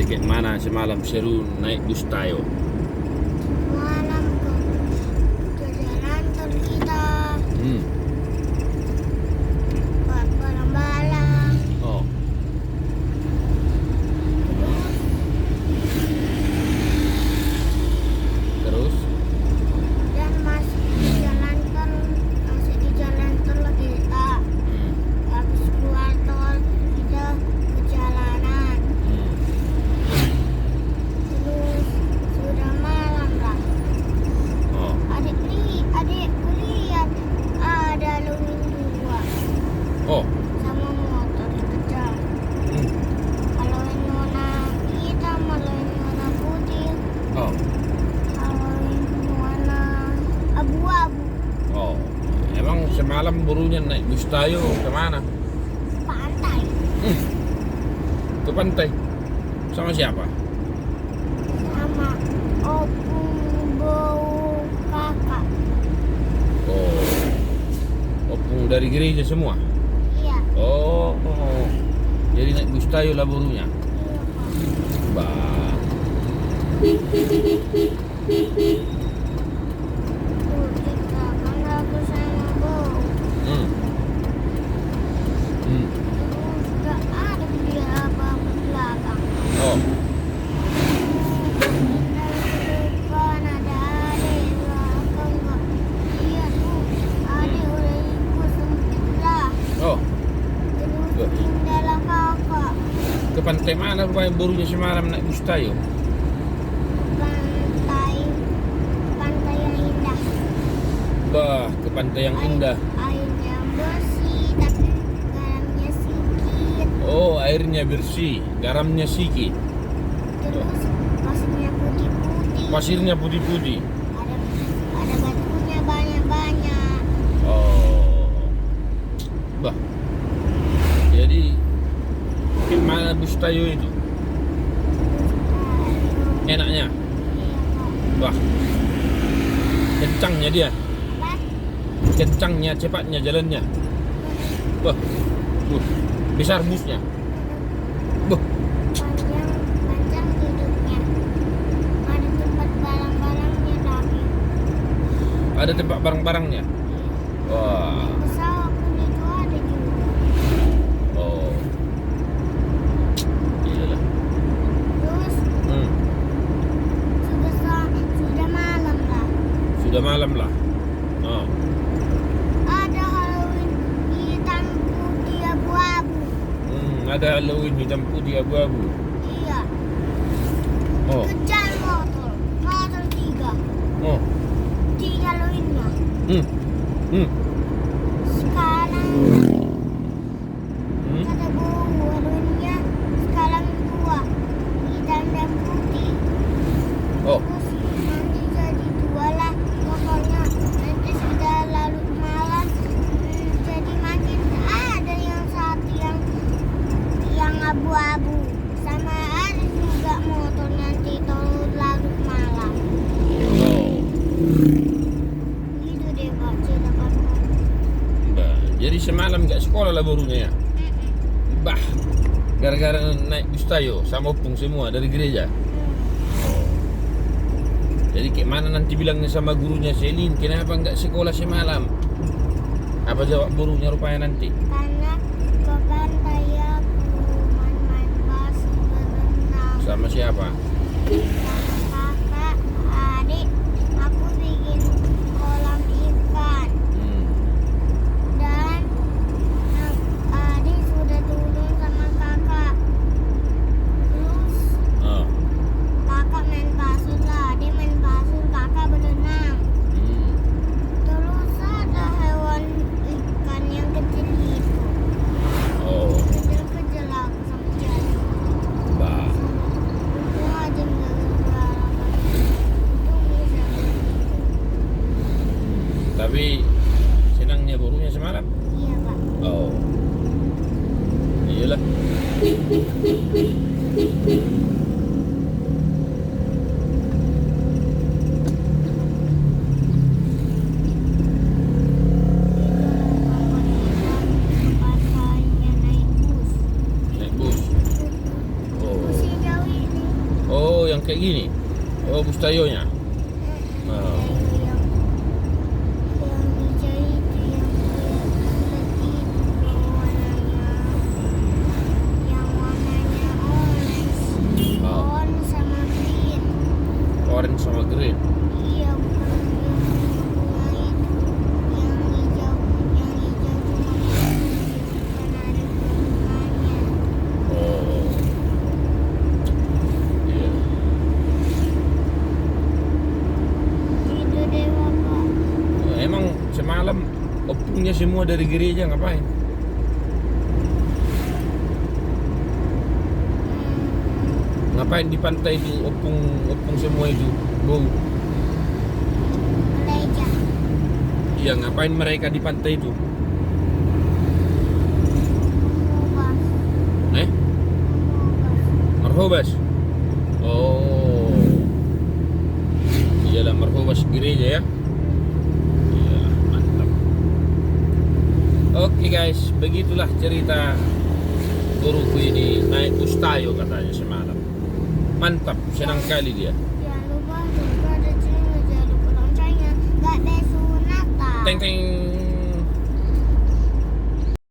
kayak mana semalam seru naik bus Tayo? Malam ke jalan tol kita buat barang-barang. Oh, terus? Dan masih di jalan tol kita. Habis keluar tol kita ke jalanan. Terus sudah malam lah. Oh, Adikku lihat ada lewin dua oh, sama motor kejar. Kalau yang warna hitam, kalau yang warna putih, oh, kalau yang warna abu-abu. oh. Emang semalam burunya naik bus Tayo kemana? Pantai Ke pantai. Sama siapa? sama opung bau kakak. Oh, opung dari gereja semua. Iya, Oh, jadi naik bus Tayo lah burunya. iya Pak. Bah, Tuh kita kan aku sama bau. hmm. Terus gak ada dia apa-apa belakang. Oh, Dari depan ada adek, belakang kok. Iya tuh, adek udah ikut sempit lah. oh. Terus tinggal kakak. Ke pantai mana rupanya burunya semalam naik bus Tayo? Pantai yang indah. Bah, ke pantai yang indah. Airnya bersih tapi garamnya sedikit. Oh, airnya bersih, garamnya sedikit, Terus pasirnya putih-putih. pasirnya putih-putih. Ada batunya banyak-banyak. Oh, bah. Jadi, ke mana bus Tayo itu? Enaknya, Iya Kak. bah. Kencangnya dia, Apa? kencangnya, cepatnya jalannya. Bah, besar busnya. Bah, Panjang duduknya. Ada tempat barang-barangnya lagi. ada tempat barang-barangnya. Wah, Pesawat pun itu ada juga. oh, iyalah. Terus Hmm. sudah malam lah. Sudah malam lah. Oh, Ada Halloween hitam putih abu-abu. ada Halloween hitam putih abu-abu. Iya. Oh, Kejar motor 3. oh, 3 Halloweennya. hmm, hmm, Sekarang hmm. kata bu Halloweennya sekarang 2 hitam dan putih. Oh, Terus nanti jadi 2 lah motornya. Nanti sudah larut malam, jadi makin ada yang satu yang abu-abu. Sama ada juga motor nanti kalau larut malam. oh. Gitu deh Pak, cerita Kakak. Bah, jadi semalam nggak sekolah lah burunya ya? Bah, gara-gara naik bus Tayo sama opung semua dari gereja. Oh. Jadi kayak mana nanti bilangnya sama gurunya, Selin, kenapa nggak sekolah semalam? Apa jawab gurunya rupanya nanti? Karena ke pantai aku main-main pasir berenang Sama siapa? sama kakak, adik, aku bikin kolam ikan dan adik sudah turun sama kakak. Terus Oh. kakak main pasir lah, adik main pasir, kakak berenang. Terus ada hewan ikan yang kecil itu. Oh. Kecil-kecil aku sama jari. Bah. Untung aja nggak yang kayak gini. Oh, bustayonya. Oh. yang hijau itu yang warnanya orange, Oh. orange sama green. Orange sama green. Iya, bukan yang bunga itu, yang hijau cuma bukan ada bunganya. Oh. Iya. Itu deh bapak. Emang semalam opungnya semua dari gereja ngapain? Ngapain di pantai itu opung semua itu? Bau. Gereja. Iya, ngapain mereka di pantai itu? Ubah. Marhobas. Oh. Iyalah marhobas gereja ya. Iyalah, mantap. Oke guys, begitulah cerita guruku ini naik bustayo katanya semalam. Mantap, senang kali dia. Jangan lupa subscribe dan channel, jangan lupa loncengnya. Gak ada sunatan. Teng teng.